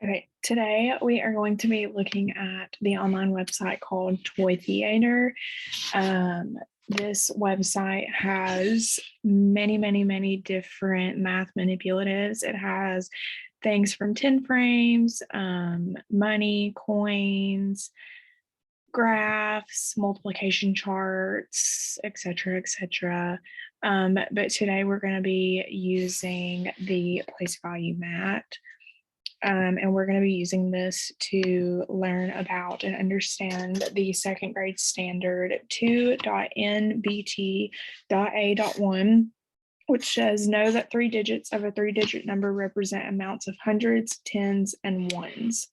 Okay, today we are going to be looking at the online website called Toy Theater. This website has many different math manipulatives. It has things from 10 frames, money, coins, graphs, multiplication charts, etc. But today we're going to be using the place value mat. And we're going to be using this to learn about and understand the second grade standard 2.nbt.a.1, which says know that 3 digits of a 3-digit number represent amounts of hundreds, tens, and ones.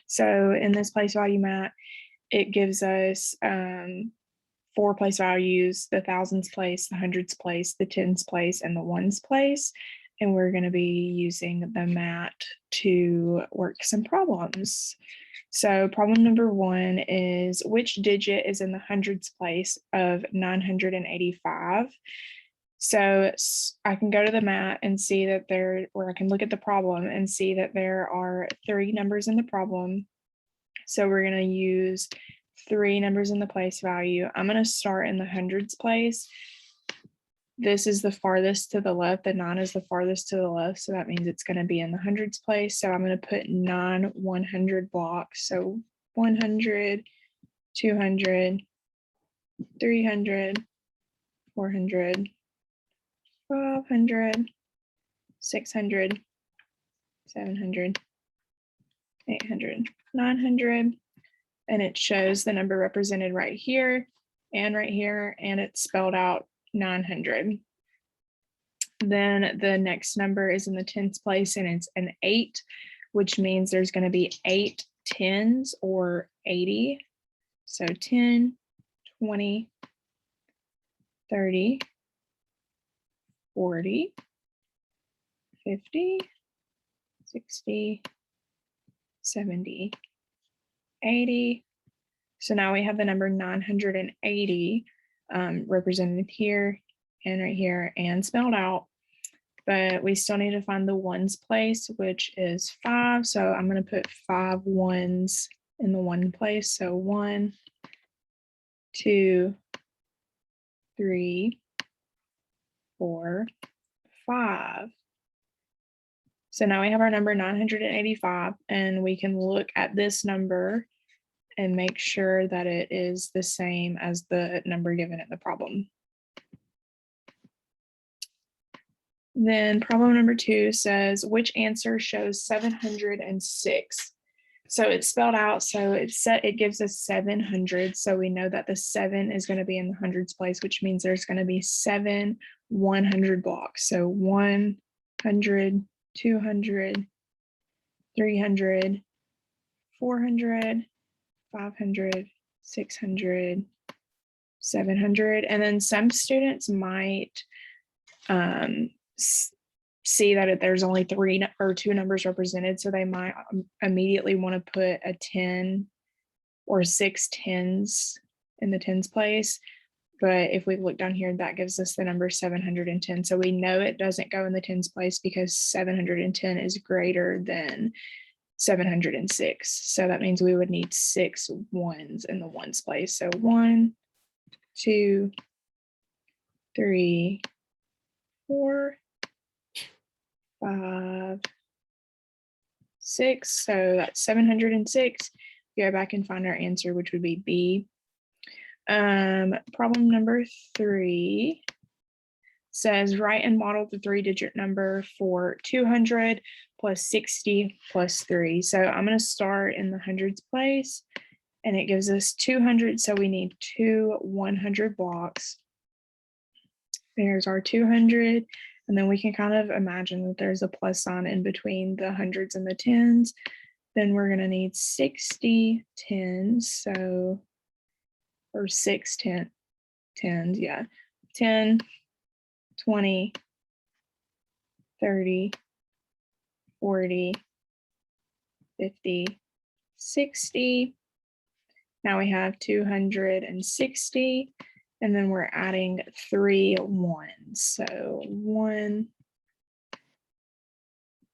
So in this place value mat, it gives us 4 place values: the thousands place, the hundreds place, the tens place, and the ones place. And we're going to be using the mat to work some problems. So problem number 1 is which digit is in the hundreds place of 985? So I can go to the mat and see that or I can look at the problem and see that there are 3 numbers in the problem. So we're going to use 3 numbers in the place value. I'm going to start in the hundreds place. This is the farthest to the left. The 9 is the farthest to the left. So that means it's going to be in the hundreds place. So I'm going to put 9 100 blocks. So 100, 200, 300, 400, 500, 600, 700, 800, 900. And it shows the number represented right here, and it's spelled out 900. Then the next number is in the tens place, and it's an 8, which means there's going to be 8 tens or 80. So 10, 20, 30, 40, 50, 60, 70, 80. So now we have the number 980 represented here and right here and spelled out. But we still need to find the ones place, which is 5. So I'm going to put 5 ones in the one place. So 1, 2, 3, 4, 5. So now we have our number 985, and we can look at this number and make sure that it is the same as the number given in the problem. Then problem number 2 says, which answer shows 706? So it's spelled out. So it gives us 700. So we know that the 7 is going to be in the hundreds place, which means there's going to be 7 100 blocks. So 100, 200, 300, 400, 500, 600, 700. And then some students might see that there's only 3 or 2 numbers represented. So they might immediately want to put a 10 or 6 tens in the tens place. But if we look down here, that gives us the number 710. So we know it doesn't go in the tens place because 710 is greater than 706. So that means we would need 6 ones in the ones place. So 1, 2, 3, 4, 5, 6. So that's 706. Go back and find our answer, which would be B. Problem number 3 says write and model the 3-digit number for 200 plus 60 plus 3. So I'm going to start in the hundreds place, and it gives us 200. So we need 2 100 blocks. There's our 200. And then we can kind of imagine that there's a plus sign in between the hundreds and the tens. Then we're going to need 60 tens. So, or 6 tens, yeah. 10, 20, 30, 40, 50, 60. Now we have 260. And then we're adding 3 ones. So 1,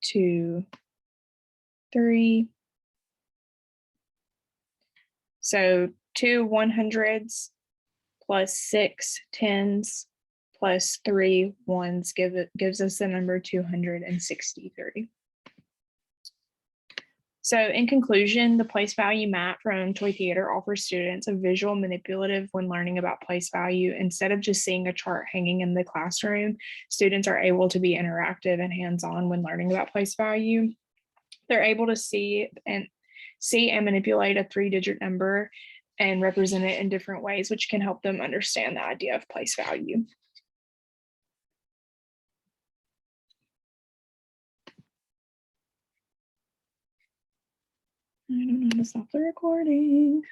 2, 3. So 2 100s plus 6 10s plus 3 1s gives us the number 263. So in conclusion, the place value map from Toy Theater offers students a visual manipulative when learning about place value. Instead of just seeing a chart hanging in the classroom, students are able to be interactive and hands-on when learning about place value. They're able to see and manipulate a 3-digit number and represent it in different ways, which can help them understand the idea of place value. I don't know how to stop the recording.